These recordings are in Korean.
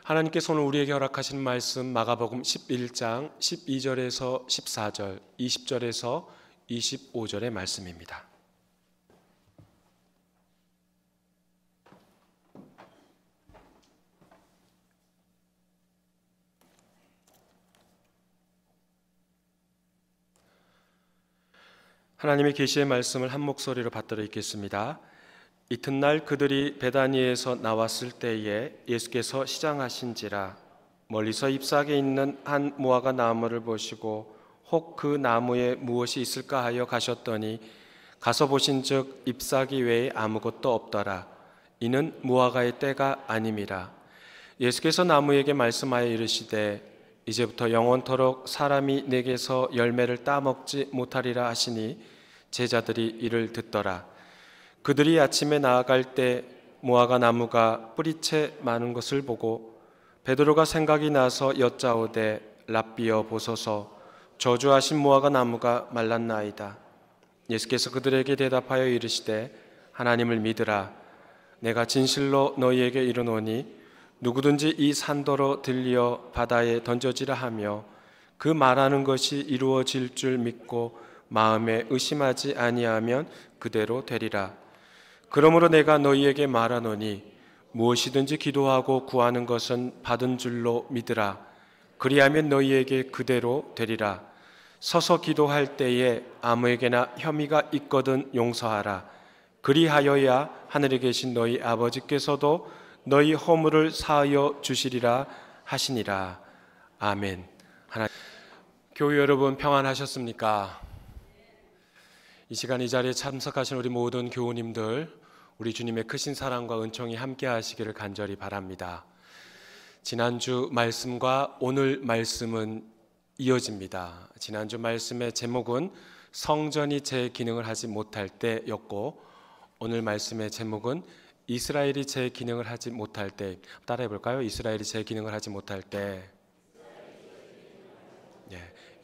하나님께서 오늘 우리에게 허락하신 말씀 마가복음 11장 12절에서 14절, 20절에서 25절의 말씀입니다. 하나님의 계시의 말씀을 한 목소리로 받들어 읽겠습니다. 이튿날 그들이 베다니에서 나왔을 때에 예수께서 시장하신지라 멀리서 잎사귀에 있는 한 무화과 나무를 보시고 혹 그 나무에 무엇이 있을까 하여 가셨더니 가서 보신즉 잎사귀 외에 아무것도 없더라. 이는 무화과의 때가 아님이라. 예수께서 나무에게 말씀하여 이르시되 이제부터 영원토록 사람이 내게서 열매를 따먹지 못하리라 하시니 제자들이 이를 듣더라. 그들이 아침에 나아갈 때 무화과 나무가 뿌리채 많은 것을 보고 베드로가 생각이 나서 여짜오되 랍비여 보소서 저주하신 무화과 나무가 말랐나이다. 예수께서 그들에게 대답하여 이르시되 하나님을 믿으라. 내가 진실로 너희에게 이르노니 누구든지 이 산더러 들리어 바다에 던져지라 하며 그 말하는 것이 이루어질 줄 믿고 마음에 의심하지 아니하면 그대로 되리라. 그러므로 내가 너희에게 말하노니 무엇이든지 기도하고 구하는 것은 받은 줄로 믿으라. 그리하면 너희에게 그대로 되리라. 서서 기도할 때에 아무에게나 혐의가 있거든 용서하라. 그리하여야 하늘에 계신 너희 아버지께서도 너희 허물을 사하여 주시리라 하시니라. 아멘. 교회 여러분 평안하셨습니까? 이 시간 이 자리에 참석하신 우리 모든 교우님들, 우리 주님의 크신 사랑과 은총이 함께 하시기를 간절히 바랍니다. 지난주 말씀과 오늘 말씀은 이어집니다. 지난주 말씀의 제목은 성전이 제 기능을 하지 못할 때였고, 오늘 말씀의 제목은 이스라엘이 제 기능을 하지 못할 때. 따라해 볼까요? 이스라엘이 제 기능을 하지 못할 때.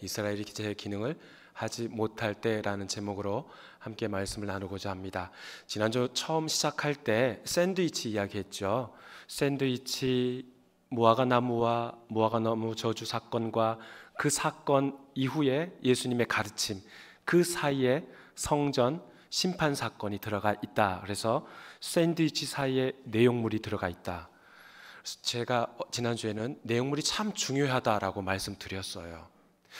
이스라엘이 제 기능을 하지 못할 때라는 제목으로 함께 말씀을 나누고자 합니다. 지난주 처음 시작할 때 샌드위치 이야기했죠. 샌드위치, 무화과 나무 저주 사건과 그 사건 이후에 예수님의 가르침, 그 사이에 성전 심판 사건이 들어가 있다. 그래서 샌드위치 사이에 내용물이 들어가 있다. 그래서 제가 지난주에는 내용물이 참 중요하다라고 말씀드렸어요.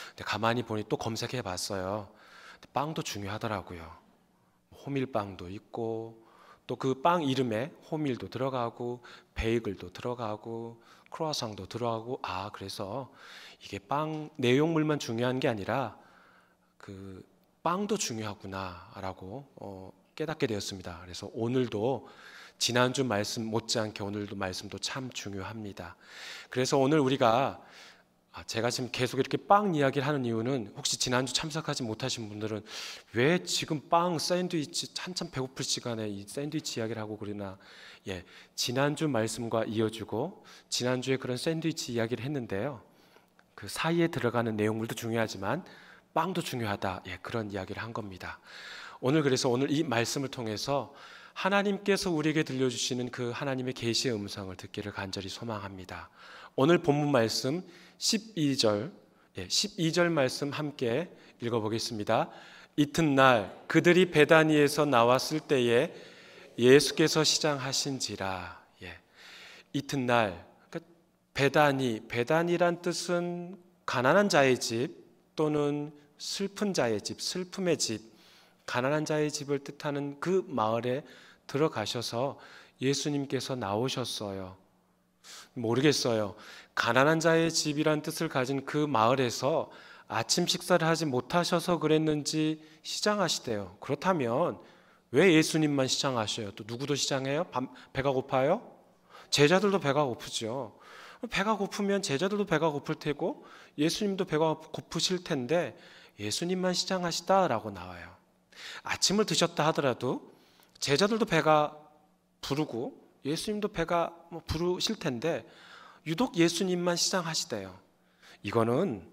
근데 가만히 보니 또 검색해 봤어요. 빵도 중요하더라고요. 호밀빵도 있고 또 그 빵 이름에 호밀도 들어가고 베이글도 들어가고 크루아상도 들어가고, 그래서 이게 빵 내용물만 중요한 게 아니라 그 빵도 중요하구나라고 깨닫게 되었습니다. 그래서 오늘도 지난주 말씀 못지않게 오늘도 말씀도 참 중요합니다. 그래서 오늘 우리가 제가 지금 계속 이렇게 빵 이야기를 하는 이유는, 혹시 지난주 참석하지 못하신 분들은 왜 지금 빵 샌드위치 한참 배고플 시간에 이 샌드위치 이야기를 하고 그러나, 지난주 말씀과 이어주고 지난주에 그런 샌드위치 이야기를 했는데요, 그 사이에 들어가는 내용물도 중요하지만 빵도 중요하다, 그런 이야기를 한 겁니다. 그래서 오늘 이 말씀을 통해서 하나님께서 우리에게 들려주시는 그 하나님의 계시의 음성을 듣기를 간절히 소망합니다. 오늘 본문 말씀 12절 말씀 함께 읽어보겠습니다. 이튿날 그들이 베다니에서 나왔을 때에 예수께서 시장하신지라. 이튿날, 그러니까 베다니란 뜻은 가난한 자의 집 또는 슬픈 자의 집, 슬픔의 집, 가난한 자의 집을 뜻하는 그 마을에 들어가셔서 예수님께서 나오셨어요. 모르겠어요. 가난한 자의 집이란 뜻을 가진 그 마을에서 아침 식사를 하지 못하셔서 그랬는지 시장하시대요. 그렇다면 왜 예수님만 시장하셔요? 또 누구도 시장해요? 배가 고파요? 제자들도 배가 고프죠. 배가 고프면 제자들도 배가 고플 테고 예수님도 배가 고프실 텐데 예수님만 시장하시다라고 나와요. 아침을 드셨다 하더라도 제자들도 배가 부르고 예수님도 배가 부르실 텐데 유독 예수님만 시장하시대요. 이거는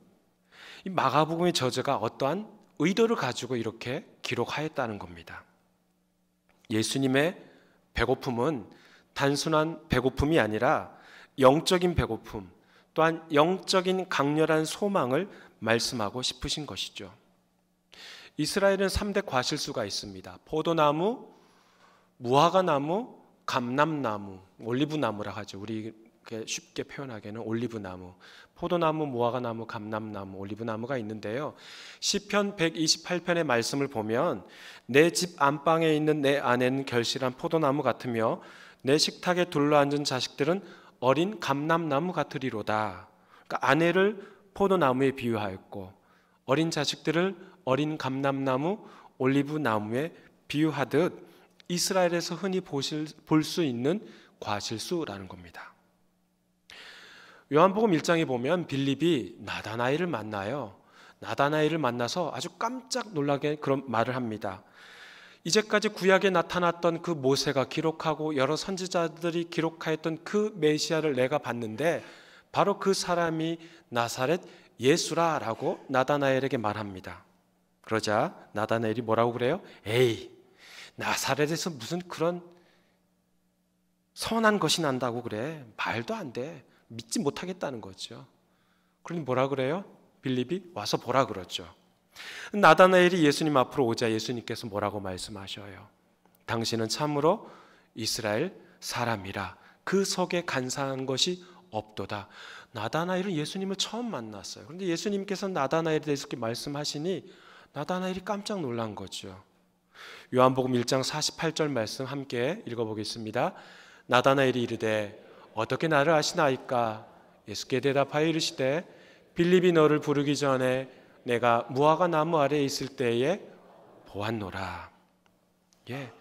이 마가복음의 저자가 어떠한 의도를 가지고 이렇게 기록하였다는 겁니다. 예수님의 배고픔은 단순한 배고픔이 아니라 영적인 배고픔, 또한 영적인 강렬한 소망을 말씀하고 싶으신 것이죠. 이스라엘은 3대 과실수가 있습니다. 포도나무, 무화과나무, 감람나무, 올리브나무라 하죠. 우리 쉽게 표현하기에는 올리브나무, 포도나무, 무화과나무, 감람나무, 올리브나무가 있는데요. 시편 128편의 말씀을 보면 내 집 안방에 있는 내 아내는 결실한 포도나무 같으며 내 식탁에 둘러앉은 자식들은 어린 감람나무 같으리로다. 그러니까 아내를 포도나무에 비유하였고 어린 자식들을 어린 감람나무, 올리브나무에 비유하듯 이스라엘에서 흔히 볼 수 있는 과실수라는 겁니다. 요한복음 1장에 보면 빌립이 나다나엘을 만나요. 나다나엘을 만나서 아주 깜짝 놀라게 그런 말을 합니다. 이제까지 구약에 나타났던 그 모세가 기록하고 여러 선지자들이 기록하였던 그 메시아를 내가 봤는데 바로 그 사람이 나사렛 예수라라고 나다나엘에게 말합니다. 그러자 나다나엘이 뭐라고 그래요? 에이, 나사렛에서 무슨 그런 선한 것이 난다고 그래? 말도 안 돼. 믿지 못하겠다는 거죠. 그러니 뭐라 그래요? 빌립이 와서 보라 그러죠. 나다나엘이 예수님 앞으로 오자 예수님께서 뭐라고 말씀하셔요? 당신은 참으로 이스라엘 사람이라 그 속에 간사한 것이 없도다. 나다나엘은 예수님을 처음 만났어요. 그런데 예수님께서 나다나엘에 대해서 이렇게 말씀하시니 나다나엘이 깜짝 놀란 거죠. 요한복음 1장 48절 말씀 함께 읽어보겠습니다. 나다나엘이 이르되 어떻게 나를 아시나이까? 예수께 대답하여 이르시되 빌립이 너를 부르기 전에 내가 무화과 나무 아래에 있을 때에 보았노라. 예,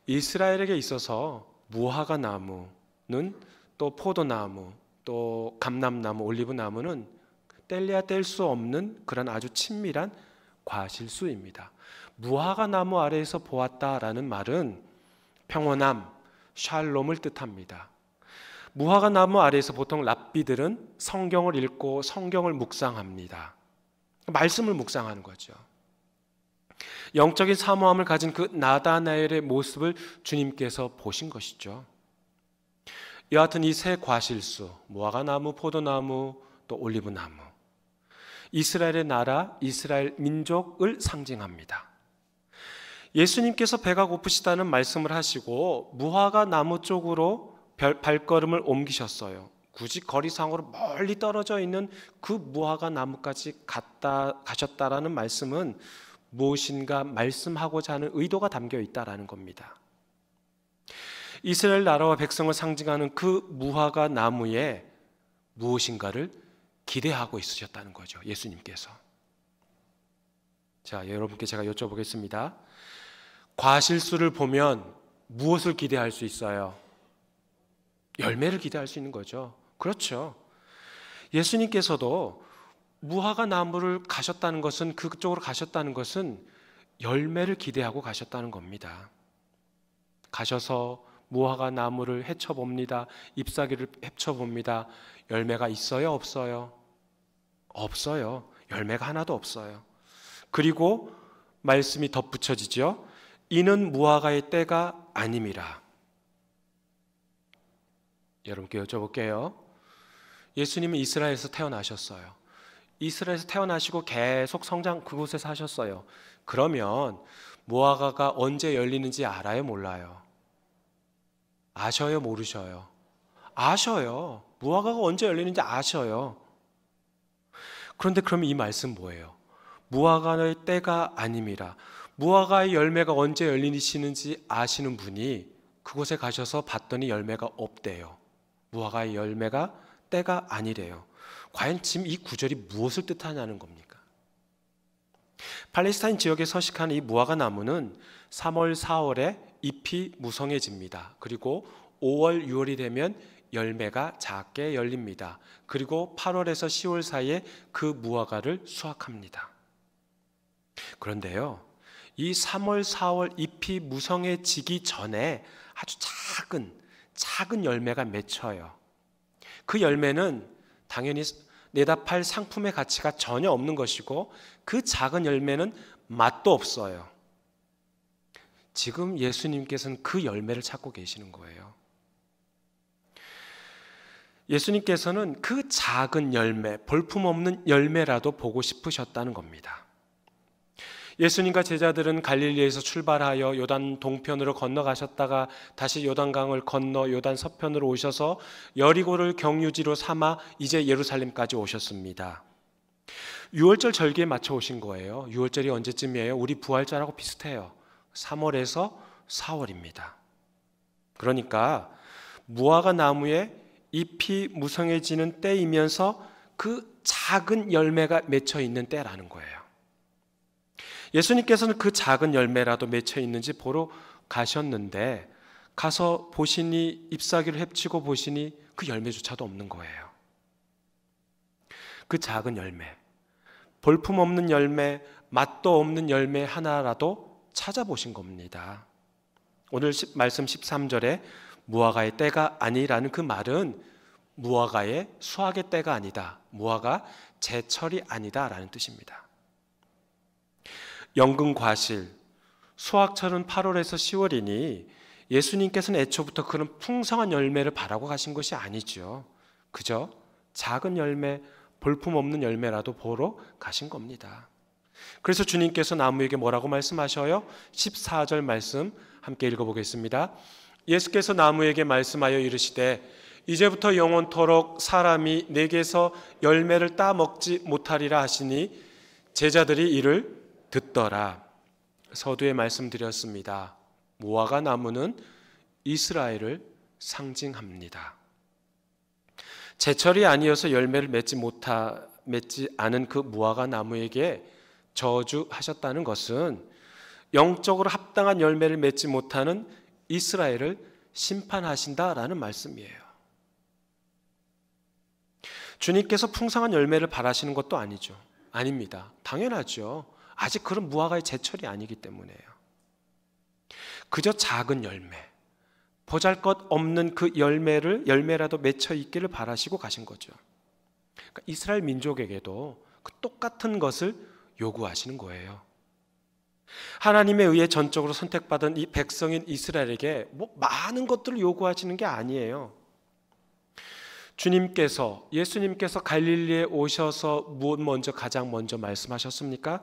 이스라엘에게 있어서 무화과 나무는 또 포도나무, 또 감람나무, 올리브나무는 뗄래야 뗄 수 없는 그런 아주 친밀한 과실수입니다. 무화과 나무 아래에서 보았다라는 말은 평온함, 샬롬을 뜻합니다. 무화과 나무 아래에서 보통 랍비들은 성경을 읽고 성경을 묵상합니다. 말씀을 묵상하는 거죠. 영적인 사모함을 가진 그 나다나엘의 모습을 주님께서 보신 것이죠. 여하튼 이 세 과실수, 무화과나무, 포도나무, 또 올리브나무, 이스라엘의 나라, 이스라엘 민족을 상징합니다. 예수님께서 배가 고프시다는 말씀을 하시고 무화과나무 쪽으로 발걸음을 옮기셨어요. 굳이 거리상으로 멀리 떨어져 있는 그 무화과나무까지 가셨다라는 말씀은 무엇인가 말씀하고자 하는 의도가 담겨 있다라는 겁니다. 이스라엘 나라와 백성을 상징하는 그 무화과나무에 무엇인가를 기대하고 있으셨다는 거죠. 예수님께서. 자, 여러분께 제가 여쭤보겠습니다. 과실수를 보면 무엇을 기대할 수 있어요? 열매를 기대할 수 있는 거죠. 그렇죠. 예수님께서도 무화과 나무를 가셨다는 것은, 그쪽으로 가셨다는 것은 열매를 기대하고 가셨다는 겁니다. 가셔서 무화과 나무를 헤쳐봅니다. 잎사귀를 헤쳐봅니다. 열매가 있어요? 없어요? 없어요. 열매가 하나도 없어요. 그리고 말씀이 덧붙여지죠. 이는 무화과의 때가 아님이라. 여러분께 여쭤볼게요. 예수님은 이스라엘에서 태어나셨어요. 이스라엘에서 태어나시고 계속 성장 그곳에서 하셨어요. 그러면 무화과가 언제 열리는지 알아요? 몰라요? 아셔요? 모르셔요? 아셔요. 무화과가 언제 열리는지 아셔요. 그런데 그러면 이 말씀 뭐예요? 무화과의 때가 아님이라. 무화과의 열매가 언제 열리시는지 아시는 분이 그곳에 가셔서 봤더니 열매가 없대요. 무화과의 열매가 때가 아니래요. 과연 지금 이 구절이 무엇을 뜻하냐는 겁니까? 팔레스타인 지역에 서식하는 이 무화과 나무는 3월, 4월에 잎이 무성해집니다. 그리고 5월, 6월이 되면 열매가 작게 열립니다. 그리고 8월에서 10월 사이에 그 무화과를 수확합니다. 그런데요, 이 3월, 4월 잎이 무성해지기 전에 아주 작은 열매가 맺혀요. 그 열매는 당연히 내다 팔 상품의 가치가 전혀 없는 것이고 그 작은 열매는 맛도 없어요. 지금 예수님께서는 그 열매를 찾고 계시는 거예요. 예수님께서는 그 작은 열매, 볼품없는 열매라도 보고 싶으셨다는 겁니다. 예수님과 제자들은 갈릴리에서 출발하여 요단 동편으로 건너가셨다가 다시 요단강을 건너 요단 서편으로 오셔서 여리고를 경유지로 삼아 이제 예루살렘까지 오셨습니다. 유월절 절기에 맞춰 오신 거예요. 유월절이 언제쯤이에요? 우리 부활절하고 비슷해요. 3월에서 4월입니다. 그러니까 무화과 나무에 잎이 무성해지는 때이면서 그 작은 열매가 맺혀 있는 때라는 거예요. 예수님께서는 그 작은 열매라도 맺혀 있는지 보러 가셨는데 가서 보시니 잎사귀를 헤치고 보시니 그 열매조차도 없는 거예요. 그 작은 열매, 볼품없는 열매, 맛도 없는 열매 하나라도 찾아보신 겁니다. 오늘 말씀 13절에 무화과의 때가 아니라는 그 말은 무화과의 수확의 때가 아니다, 무화과 제철이 아니다라는 뜻입니다. 연근 과실, 수확철은 8월에서 10월이니 예수님께서는 애초부터 그런 풍성한 열매를 바라고 가신 것이 아니죠. 그저 작은 열매, 볼품없는 열매라도 보러 가신 겁니다. 그래서 주님께서 나무에게 뭐라고 말씀하셔요? 14절 말씀 함께 읽어보겠습니다. 예수께서 나무에게 말씀하여 이르시되 이제부터 영원토록 사람이 내게서 열매를 따먹지 못하리라 하시니 제자들이 이를 듣더라. 서두에 말씀드렸습니다. 무화과 나무는 이스라엘을 상징합니다. 제철이 아니어서 열매를 맺지 않은 그 무화과 나무에게 저주하셨다는 것은 영적으로 합당한 열매를 맺지 못하는 이스라엘을 심판하신다라는 말씀이에요. 주님께서 풍성한 열매를 바라시는 것도 아니죠. 아닙니다. 당연하죠. 아직 그런 무화과의 제철이 아니기 때문에요. 그저 작은 열매, 보잘것없는 그 열매라도 맺혀 있기를 바라시고 가신 거죠. 그러니까 이스라엘 민족에게도 그 똑같은 것을 요구하시는 거예요. 하나님에 의해 전적으로 선택받은 이 백성인 이스라엘에게 많은 것들을 요구하시는 게 아니에요. 예수님께서 갈릴리에 오셔서 무엇 가장 먼저 말씀하셨습니까?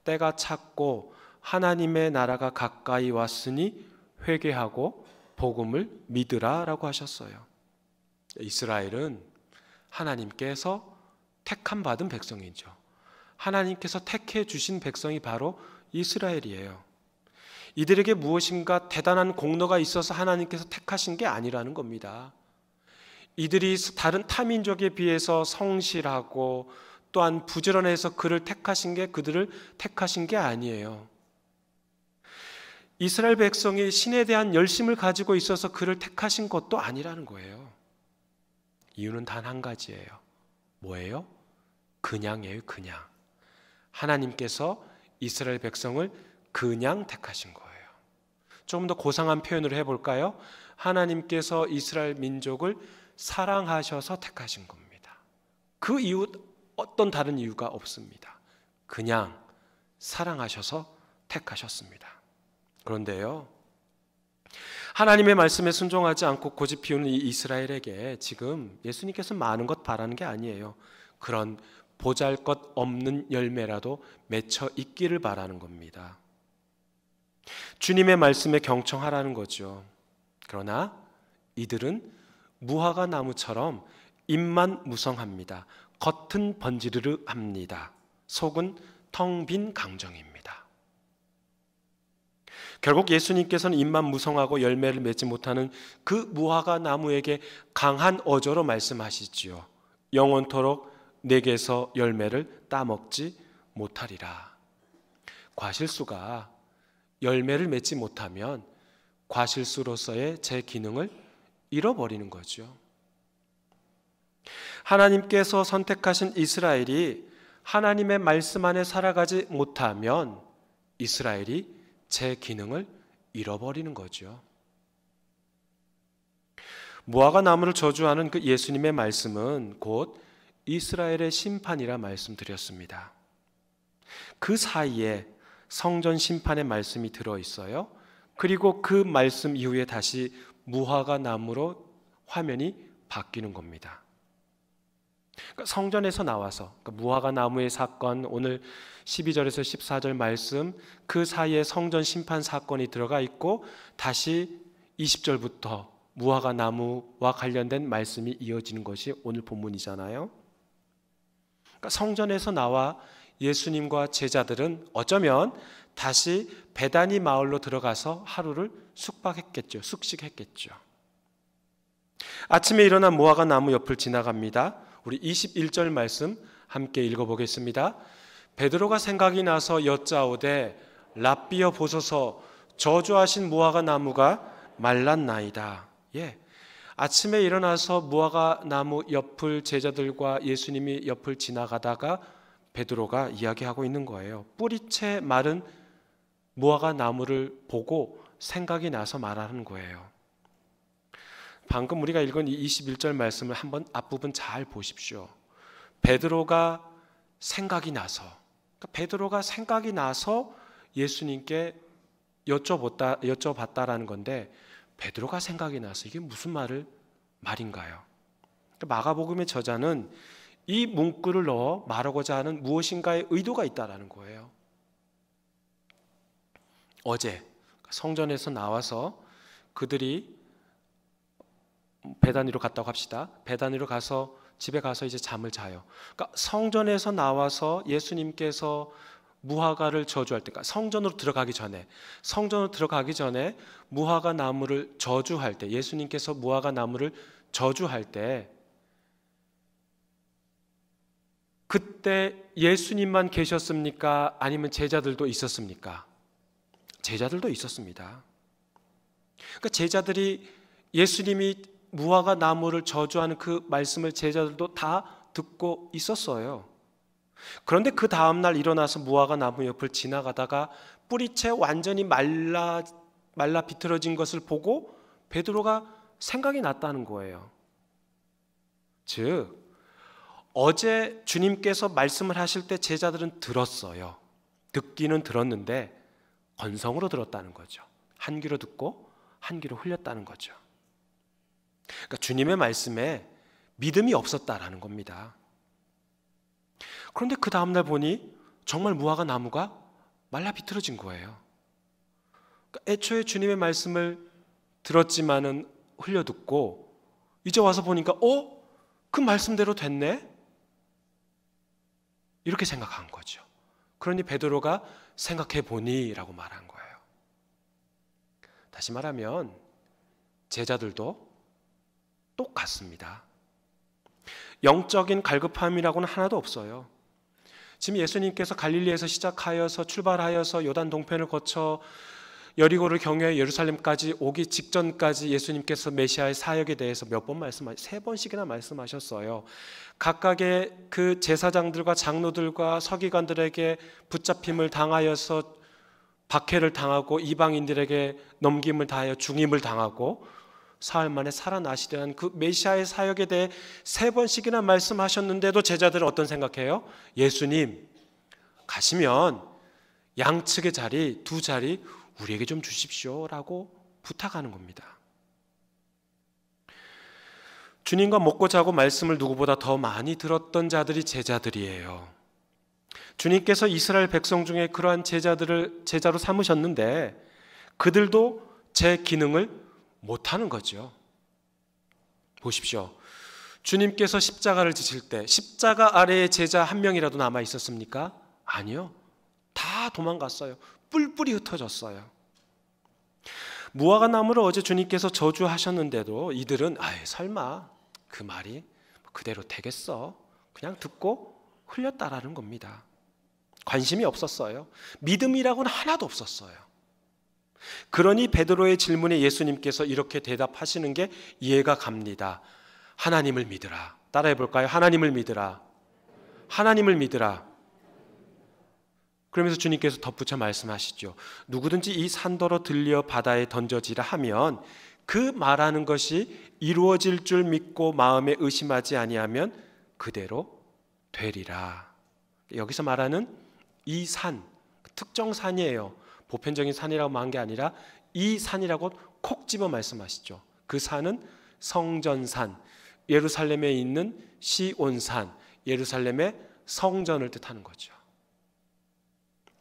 때가 찼고 하나님의 나라가 가까이 왔으니 회개하고 복음을 믿으라라고 하셨어요. 이스라엘은 하나님께서 택함 받은 백성이죠. 하나님께서 택해 주신 백성이 바로 이스라엘이에요. 이들에게 무엇인가 대단한 공로가 있어서 하나님께서 택하신 게 아니라는 겁니다. 이들이 다른 타민족에 비해서 성실하고 또한 부지런해서 그들을 택하신 게 아니에요. 이스라엘 백성이 신에 대한 열심을 가지고 있어서 그를 택하신 것도 아니라는 거예요. 이유는 단 한 가지예요. 뭐예요? 그냥이에요, 그냥. 하나님께서 이스라엘 백성을 그냥 택하신 거예요. 조금 더 고상한 표현으로 해볼까요? 하나님께서 이스라엘 민족을 사랑하셔서 택하신 겁니다. 그 이유 어떤 다른 이유가 없습니다. 그냥 사랑하셔서 택하셨습니다. 그런데요, 하나님의 말씀에 순종하지 않고 고집 피우는 이 이스라엘에게 지금 예수님께서 많은 것 바라는 게 아니에요. 그런 보잘것없는 열매라도 맺혀 있기를 바라는 겁니다. 주님의 말씀에 경청하라는 거죠. 그러나 이들은 무화과 나무처럼 잎만 무성합니다. 겉은 번지르르 합니다. 속은 텅 빈 강정입니다. 결국 예수님께서는 잎만 무성하고 열매를 맺지 못하는 그 무화과 나무에게 강한 어조로 말씀하시지요. 영원토록 내게서 열매를 따먹지 못하리라. 과실수가 열매를 맺지 못하면 과실수로서의 제 기능을 잃어버리는 거죠. 하나님께서 선택하신 이스라엘이 하나님의 말씀 안에 살아가지 못하면 이스라엘이 제 기능을 잃어버리는 거죠. 무화과 나무를 저주하는 그 예수님의 말씀은 곧 이스라엘의 심판이라 말씀드렸습니다. 그 사이에 성전 심판의 말씀이 들어있어요. 그리고 그 말씀 이후에 다시 무화과 나무로 화면이 바뀌는 겁니다. 성전에서 나와서 무화과 나무의 사건, 오늘 12절에서 14절 말씀, 그 사이에 성전 심판 사건이 들어가 있고 다시 20절부터 무화과 나무와 관련된 말씀이 이어지는 것이 오늘 본문이잖아요. 성전에서 나와 예수님과 제자들은 어쩌면 다시 베다니 마을로 들어가서 하루를 숙식했겠죠. 아침에 일어나 무화과 나무 옆을 지나갑니다. 우리 21절 말씀 함께 읽어보겠습니다. 베드로가 생각이 나서 여짜오되 랍비여 보소서, 저주하신 무화과 나무가 말랐나이다. 아침에 일어나서 무화과 나무 옆을 제자들과 예수님이 옆을 지나가다가 베드로가 이야기하고 있는 거예요. 뿌리채 마른 무화과 나무를 보고 생각이 나서 말하는 거예요. 방금 우리가 읽은 이 21절 말씀을 한번 앞부분 잘 보십시오. 베드로가 생각이 나서 예수님께 여쭤봤다라는 건데, 베드로가 생각이 나서 이게 무슨 말인가요? 마가복음의 저자는 이 문구를 넣어 말하고자 하는 무엇인가의 의도가 있다라는 거예요. 어제 성전에서 나와서 그들이 베다니로 갔다고 합시다. 베다니로 가서 집에 가서 이제 잠을 자요. 그러니까 성전에서 나와서 예수님께서 무화과를 저주할 때, 그러니까 성전으로 들어가기 전에 무화과 나무를 저주할 때, 예수님께서 무화과 나무를 저주할 때, 그때 예수님만 계셨습니까? 아니면 제자들도 있었습니까? 제자들도 있었습니다. 그러니까 제자들이 예수님이 무화과 나무를 저주하는 그 말씀을 제자들도 다 듣고 있었어요. 그런데 그 다음날 일어나서 무화과 나무 옆을 지나가다가 뿌리채 완전히 말라 비틀어진 것을 보고 베드로가 생각이 났다는 거예요. 즉, 어제 주님께서 말씀을 하실 때 제자들은 들었어요. 듣기는 들었는데 건성으로 들었다는 거죠. 한 귀로 듣고 한 귀로 흘렸다는 거죠. 그러니까 주님의 말씀에 믿음이 없었다라는 겁니다. 그런데 그 다음날 보니 정말 무화과 나무가 말라 비틀어진 거예요. 그러니까 애초에 주님의 말씀을 들었지만은 흘려듣고 이제 와서 보니까 그 말씀대로 됐네? 이렇게 생각한 거죠. 그러니 베드로가 생각해보니 라고 말한 거예요. 다시 말하면 제자들도 똑같습니다. 영적인 갈급함이라고는 하나도 없어요. 지금 예수님께서 갈릴리에서 시작하여서 출발하여서 요단 동편을 거쳐 여리고를 경유해 예루살렘까지 오기 직전까지 예수님께서 메시아의 사역에 대해서 세 번씩이나 말씀하셨어요. 각각의 그 제사장들과 장로들과 서기관들에게 붙잡힘을 당하여서 박해를 당하고 이방인들에게 넘김을 당하여 중임을 당하고 사흘 만에 살아나시려는 그 메시아의 사역에 대해 세 번씩이나 말씀하셨는데도 제자들은 어떤 생각해요? 예수님 가시면 양측의 자리, 두 자리 우리에게 좀 주십시오라고 부탁하는 겁니다. 주님과 먹고 자고 말씀을 누구보다 더 많이 들었던 자들이 제자들이에요. 주님께서 이스라엘 백성 중에 그러한 제자들을 제자로 삼으셨는데 그들도 제 기능을 못하는 거죠. 보십시오. 주님께서 십자가를 지실 때 십자가 아래에 제자 한 명이라도 남아 있었습니까? 아니요. 다 도망갔어요. 뿔뿔이 흩어졌어요. 무화과 나무를 어제 주님께서 저주하셨는데도 이들은 설마 그 말이 그대로 되겠어? 그냥 듣고 흘렸다라는 겁니다. 관심이 없었어요. 믿음이라고는 하나도 없었어요. 그러니 베드로의 질문에 예수님께서 이렇게 대답하시는 게 이해가 갑니다. 하나님을 믿으라. 따라해 볼까요? 하나님을 믿으라. 하나님을 믿으라. 그러면서 주님께서 덧붙여 말씀하시죠. 누구든지 이 산더러 들려 바다에 던져지라 하면 그 말하는 것이 이루어질 줄 믿고 마음에 의심하지 아니하면 그대로 되리라. 여기서 말하는 이 산, 특정 산이에요. 보편적인 산이라고 말한 게 아니라 이 산이라고 콕 집어 말씀하시죠. 그 산은 성전산, 예루살렘에 있는 시온산, 예루살렘의 성전을 뜻하는 거죠.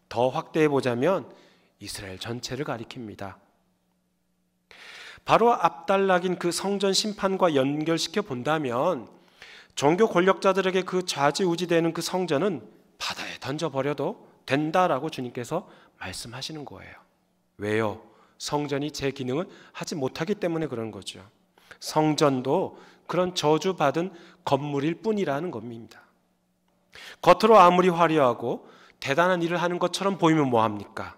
더 확대해 보자면 이스라엘 전체를 가리킵니다. 바로 앞달락인 그 성전 심판과 연결시켜 본다면 종교 권력자들에게 그 좌지우지되는 그 성전은 바다에 던져버려도 된다라고 주님께서 말씀하시는 거예요. 왜요? 성전이 제 기능을 하지 못하기 때문에 그런 거죠. 성전도 그런 저주받은 건물일 뿐이라는 겁니다. 겉으로 아무리 화려하고 대단한 일을 하는 것처럼 보이면 뭐합니까?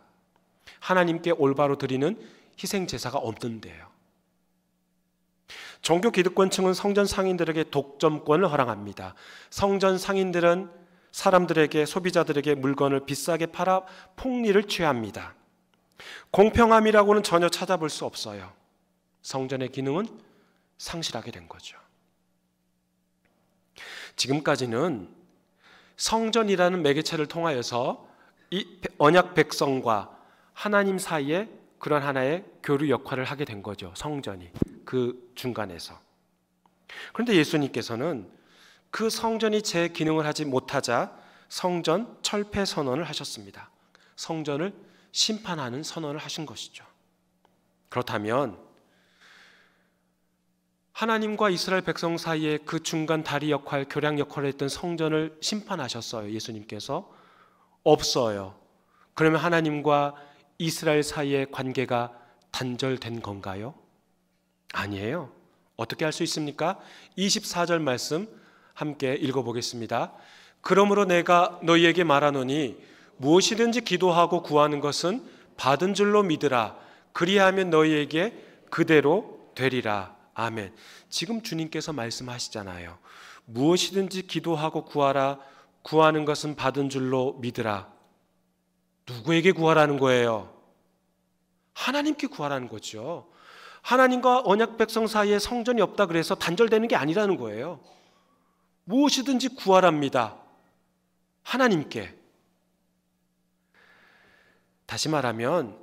하나님께 올바로 드리는 희생제사가 없는데요. 종교 기득권층은 성전 상인들에게 독점권을 허락합니다. 성전 상인들은 사람들에게, 소비자들에게 물건을 비싸게 팔아 폭리를 취합니다. 공평함이라고는 전혀 찾아볼 수 없어요. 성전의 기능은 상실하게 된 거죠. 지금까지는 성전이라는 매개체를 통하여서 이 언약 백성과 하나님 사이에 그런 하나의 교류 역할을 하게 된 거죠. 성전이 그 중간에서. 그런데 예수님께서는 그 성전이 제 기능을 하지 못하자 성전 철폐 선언을 하셨습니다. 성전을 심판하는 선언을 하신 것이죠. 그렇다면 하나님과 이스라엘 백성 사이에 그 중간 다리 역할, 교량 역할을 했던 성전을 심판하셨어요. 예수님께서? 없어요. 그러면 하나님과 이스라엘 사이의 관계가 단절된 건가요? 아니에요. 어떻게 할 수 있습니까? 24절 말씀 함께 읽어보겠습니다. 그러므로 내가 너희에게 말하노니 무엇이든지 기도하고 구하는 것은 받은 줄로 믿으라. 그리하면 너희에게 그대로 되리라. 아멘. 지금 주님께서 말씀하시잖아요. 무엇이든지 기도하고 구하라. 구하는 것은 받은 줄로 믿으라. 누구에게 구하라는 거예요? 하나님께 구하라는 거죠. 하나님과 언약 백성 사이에 성전이 없다 그래서 단절되는 게 아니라는 거예요. 무엇이든지 구하랍니다. 하나님께. 다시 말하면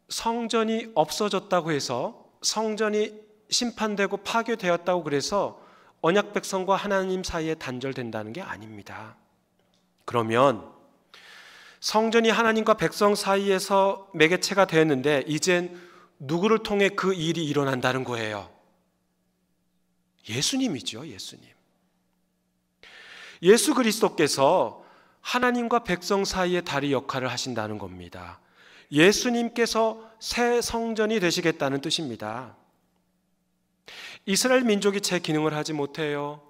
성전이 없어졌다고 해서, 성전이 심판되고 파괴되었다고 그래서 언약 백성과 하나님 사이에 단절된다는 게 아닙니다. 그러면 성전이 하나님과 백성 사이에서 매개체가 되었는데 이젠 누구를 통해 그 일이 일어난다는 거예요? 예수님이죠. 예수님. 예수 그리스도께서 하나님과 백성 사이의 다리 역할을 하신다는 겁니다. 예수님께서 새 성전이 되시겠다는 뜻입니다. 이스라엘 민족이 제 기능을 하지 못해요.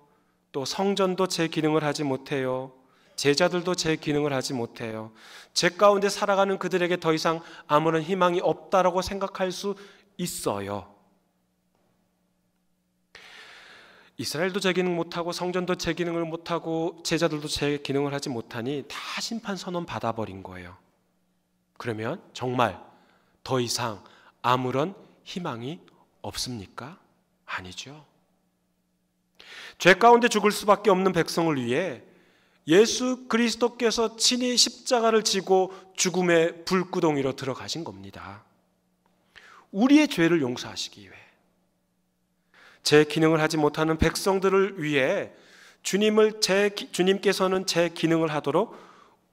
또 성전도 제 기능을 하지 못해요. 제자들도 제 기능을 하지 못해요. 제 가운데 살아가는 그들에게 더 이상 아무런 희망이 없다라고 생각할 수 있어요. 이스라엘도 제 기능 못하고 성전도 제 기능을 못하고 제자들도 제 기능을 하지 못하니 다 심판 선언 받아버린 거예요. 그러면 정말 더 이상 아무런 희망이 없습니까? 아니죠. 죄 가운데 죽을 수밖에 없는 백성을 위해 예수 그리스도께서 친히 십자가를 지고 죽음의 불구덩이로 들어가신 겁니다. 우리의 죄를 용서하시기 위해, 제 기능을 하지 못하는 백성들을 위해 주님께서는 제 기능을 하도록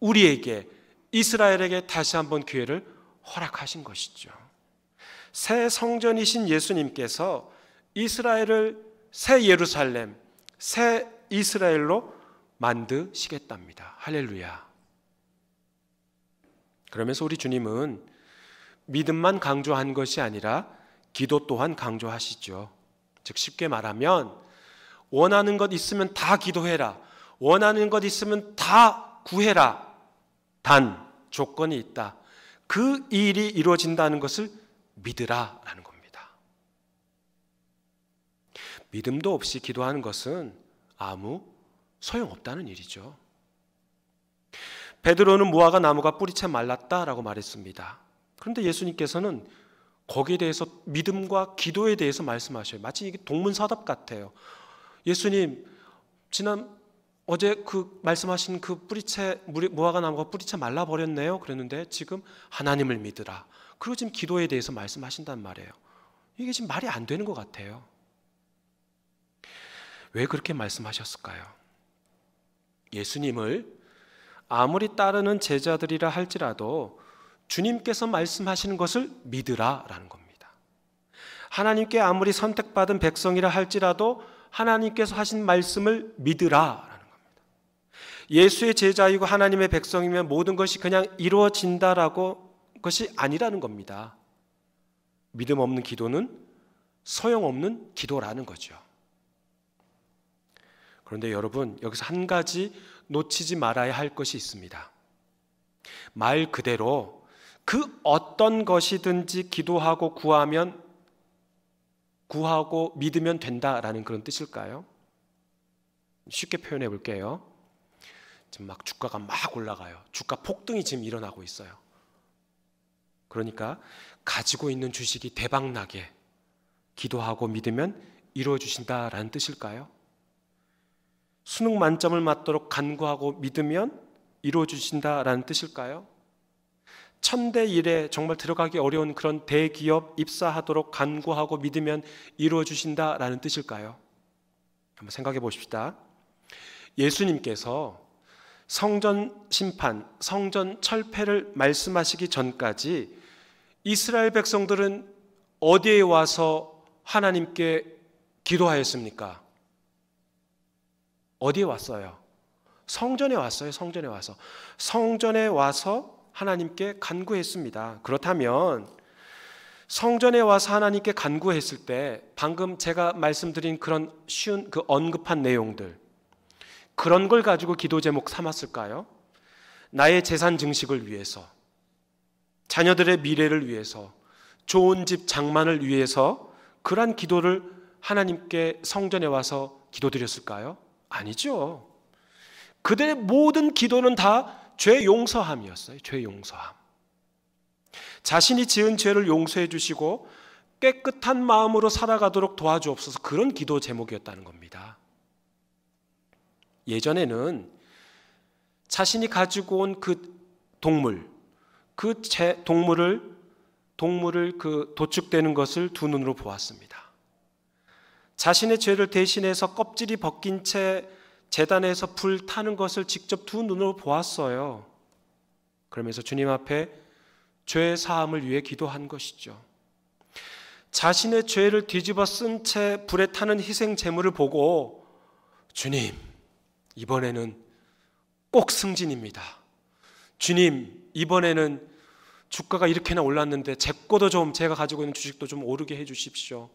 우리에게, 이스라엘에게 다시 한번 기회를 허락하신 것이죠. 새 성전이신 예수님께서 이스라엘을 새 예루살렘, 새 이스라엘로 만드시겠답니다. 할렐루야. 그러면서 우리 주님은 믿음만 강조한 것이 아니라 기도 또한 강조하시죠. 즉 쉽게 말하면 원하는 것 있으면 다 기도해라. 원하는 것 있으면 다 구해라. 단 조건이 있다. 그 일이 이루어진다는 것을 믿으라라는 겁니다. 믿음도 없이 기도하는 것은 아무 소용없다는 일이죠. 베드로는 무화과 나무가 뿌리채 말랐다라고 말했습니다. 그런데 예수님께서는 거기에 대해서, 믿음과 기도에 대해서 말씀하셔요. 마치 이게 동문서답 같아요. 예수님, 어제 그 말씀하신 그 무화과 나무가 뿌리채 말라버렸네요. 그랬는데 지금 하나님을 믿으라. 그리고 지금 기도에 대해서 말씀하신단 말이에요. 이게 지금 말이 안 되는 것 같아요. 왜 그렇게 말씀하셨을까요? 예수님을 아무리 따르는 제자들이라 할지라도 주님께서 말씀하시는 것을 믿으라라는 겁니다. 하나님께 아무리 선택받은 백성이라 할지라도 하나님께서 하신 말씀을 믿으라라는 겁니다. 예수의 제자이고 하나님의 백성이면 모든 것이 그냥 이루어진다라고 것이 아니라는 겁니다. 믿음 없는 기도는 소용없는 기도라는 거죠. 그런데 여러분, 여기서 한 가지 놓치지 말아야 할 것이 있습니다. 말 그대로 그 어떤 것이든지 기도하고 구하고 믿으면 된다라는 그런 뜻일까요? 쉽게 표현해 볼게요. 지금 막 주가가 막 올라가요. 주가 폭등이 지금 일어나고 있어요. 그러니까 가지고 있는 주식이 대박나게 기도하고 믿으면 이루어 주신다라는 뜻일까요? 수능 만점을 맞도록 간구하고 믿으면 이루어 주신다라는 뜻일까요? 천대 일에 정말 들어가기 어려운 그런 대기업 입사하도록 간구하고 믿으면 이루어 주신다라는 뜻일까요? 한번 생각해 보십시다. 예수님께서 성전 심판, 성전 철폐를 말씀하시기 전까지 이스라엘 백성들은 어디에 와서 하나님께 기도하였습니까? 어디에 왔어요? 성전에 왔어요. 성전에 와서 하나님께 간구했습니다. 그렇다면 성전에 와서 하나님께 간구했을 때 방금 제가 말씀드린 그런 쉬운 그 언급한 내용들, 그런 걸 가지고 기도 제목 삼았을까요? 나의 재산 증식을 위해서, 자녀들의 미래를 위해서, 좋은 집 장만을 위해서 그러한 기도를 하나님께 성전에 와서 기도드렸을까요? 아니죠. 그들의 모든 기도는 다 죄 용서함이었어요. 죄 용서함. 자신이 지은 죄를 용서해 주시고 깨끗한 마음으로 살아가도록 도와주옵소서, 그런 기도 제목이었다는 겁니다. 예전에는 자신이 가지고 온 그 동물, 동물을 그 도축되는 것을 두 눈으로 보았습니다. 자신의 죄를 대신해서 껍질이 벗긴 채 제단에서 불 타는 것을 직접 두 눈으로 보았어요. 그러면서 주님 앞에 죄 사함을 위해 기도한 것이죠. 자신의 죄를 뒤집어 쓴 채 불에 타는 희생 제물을 보고 주님, 이번에는 꼭 승진입니다. 주님, 이번에는 주가가 이렇게나 올랐는데 제 거도 좀, 제가 가지고 있는 주식도 좀 오르게 해 주십시오.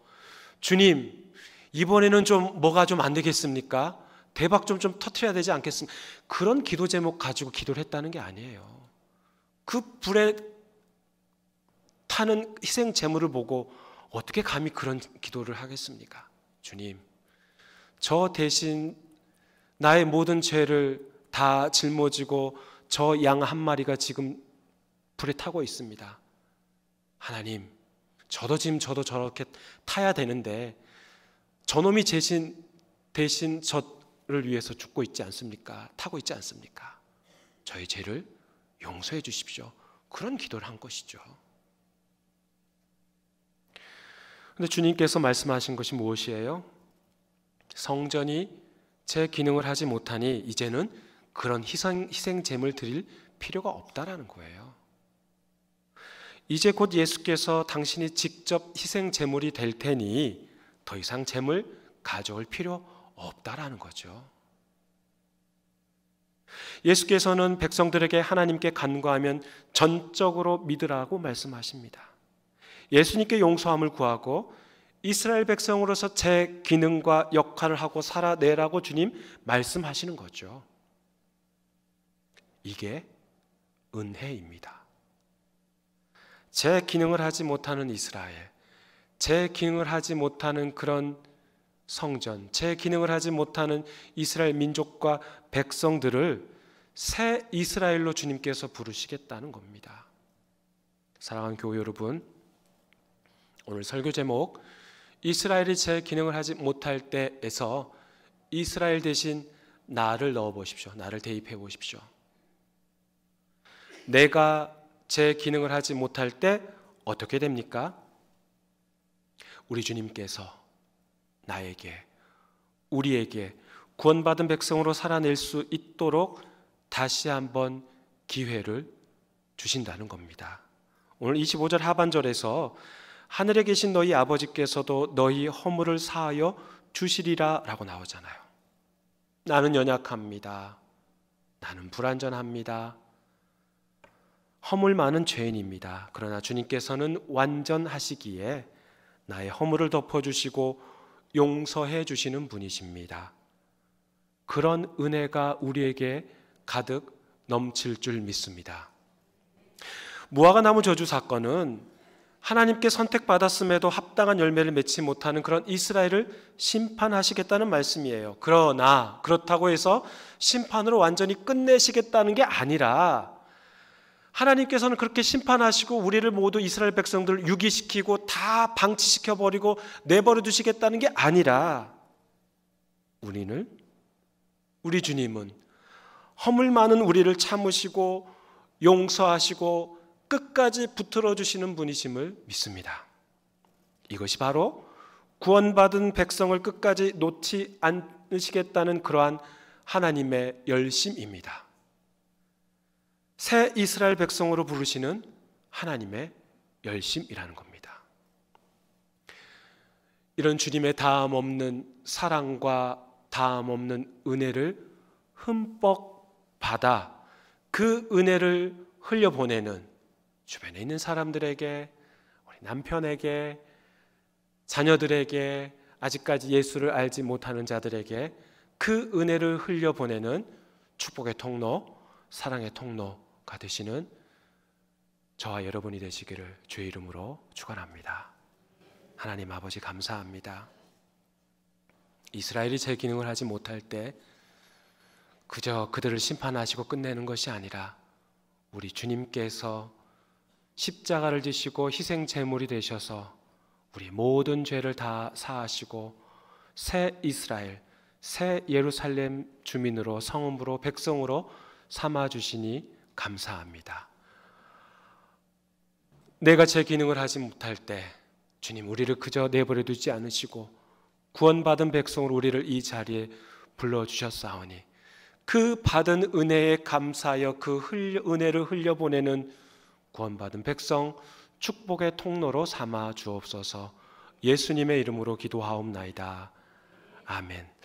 주님, 이번에는 좀 뭐가 좀 안 되겠습니까? 대박 좀 터뜨려야 되지 않겠습니까? 그런 기도 제목 가지고 기도를 했다는 게 아니에요. 그 불에 타는 희생 제물을 보고 어떻게 감히 그런 기도를 하겠습니까? 주님, 저 대신 나의 모든 죄를 다 짊어지고 저 양 한 마리가 지금 불에 타고 있습니다. 하나님, 저도 저렇게 타야 되는데 저놈이 대신 저를 위해서 죽고 있지 않습니까? 타고 있지 않습니까? 저의 죄를 용서해 주십시오. 그런 기도를 한 것이죠. 그런데 주님께서 말씀하신 것이 무엇이에요? 성전이 제 기능을 하지 못하니 이제는 그런 희생 제물 드릴 필요가 없다라는 거예요. 이제 곧 예수께서 당신이 직접 희생 제물이 될 테니 더 이상 제물 가져올 필요 없다라는 거죠. 예수께서는 백성들에게 하나님께 간구하면 전적으로 믿으라고 말씀하십니다. 예수님께 용서함을 구하고 이스라엘 백성으로서 제 기능과 역할을 하고 살아내라고 주님 말씀하시는 거죠. 이게 은혜입니다. 제 기능을 하지 못하는 이스라엘, 제 기능을 하지 못하는 그런 성전, 제 기능을 하지 못하는 이스라엘 민족과 백성들을 새 이스라엘로 주님께서 부르시겠다는 겁니다. 사랑하는 교회 여러분, 오늘 설교 제목 이스라엘이 제 기능을 하지 못할 때에서 이스라엘 대신 나를 넣어 보십시오. 나를 대입해 보십시오. 내가 제 기능을 하지 못할 때 어떻게 됩니까? 우리 주님께서 나에게, 우리에게, 구원받은 백성으로 살아낼 수 있도록 다시 한번 기회를 주신다는 겁니다. 오늘 25절 하반절에서 하늘에 계신 너희 아버지께서도 너희 허물을 사하여 주시리라 라고 나오잖아요. 나는 연약합니다. 나는 불완전합니다. 허물 많은 죄인입니다. 그러나 주님께서는 완전하시기에 나의 허물을 덮어주시고 용서해 주시는 분이십니다. 그런 은혜가 우리에게 가득 넘칠 줄 믿습니다. 무화과 나무 저주 사건은 하나님께 선택받았음에도 합당한 열매를 맺지 못하는 그런 이스라엘을 심판하시겠다는 말씀이에요. 그러나 그렇다고 해서 심판으로 완전히 끝내시겠다는 게 아니라 하나님께서는 그렇게 심판하시고 우리를 모두 이스라엘 백성들을 유기시키고 다 방치시켜버리고 내버려 두시겠다는 게 아니라 우리 주님은 허물 많은 우리를 참으시고 용서하시고 끝까지 붙들어 주시는 분이심을 믿습니다. 이것이 바로 구원받은 백성을 끝까지 놓지 않으시겠다는 그러한 하나님의 열심입니다. 새 이스라엘 백성으로 부르시는 하나님의 열심이라는 겁니다. 이런 주님의 다함 없는 사랑과 다함 없는 은혜를 흠뻑 받아 그 은혜를 흘려보내는 주변에 있는 사람들에게, 우리 남편에게, 자녀들에게, 아직까지 예수를 알지 못하는 자들에게 그 은혜를 흘려보내는 축복의 통로, 사랑의 통로가 되시는 저와 여러분이 되시기를 주의 이름으로 축원합니다. 하나님 아버지 감사합니다. 이스라엘이 제 기능을 하지 못할 때 그저 그들을 심판하시고 끝내는 것이 아니라 우리 주님께서 십자가를 지시고 희생 제물이 되셔서 우리 모든 죄를 다 사하시고 새 이스라엘, 새 예루살렘 주민으로 성읍으로 백성으로 삼아 주시니 감사합니다. 내가 제 기능을 하지 못할 때 주님 우리를 그저 내버려 두지 않으시고 구원받은 백성으로 우리를 이 자리에 불러주셨사오니 그 받은 은혜에 감사하여 그 은혜를 흘려보내는 구원받은 백성 축복의 통로로 삼아 주옵소서. 예수님의 이름으로 기도하옵나이다. 아멘.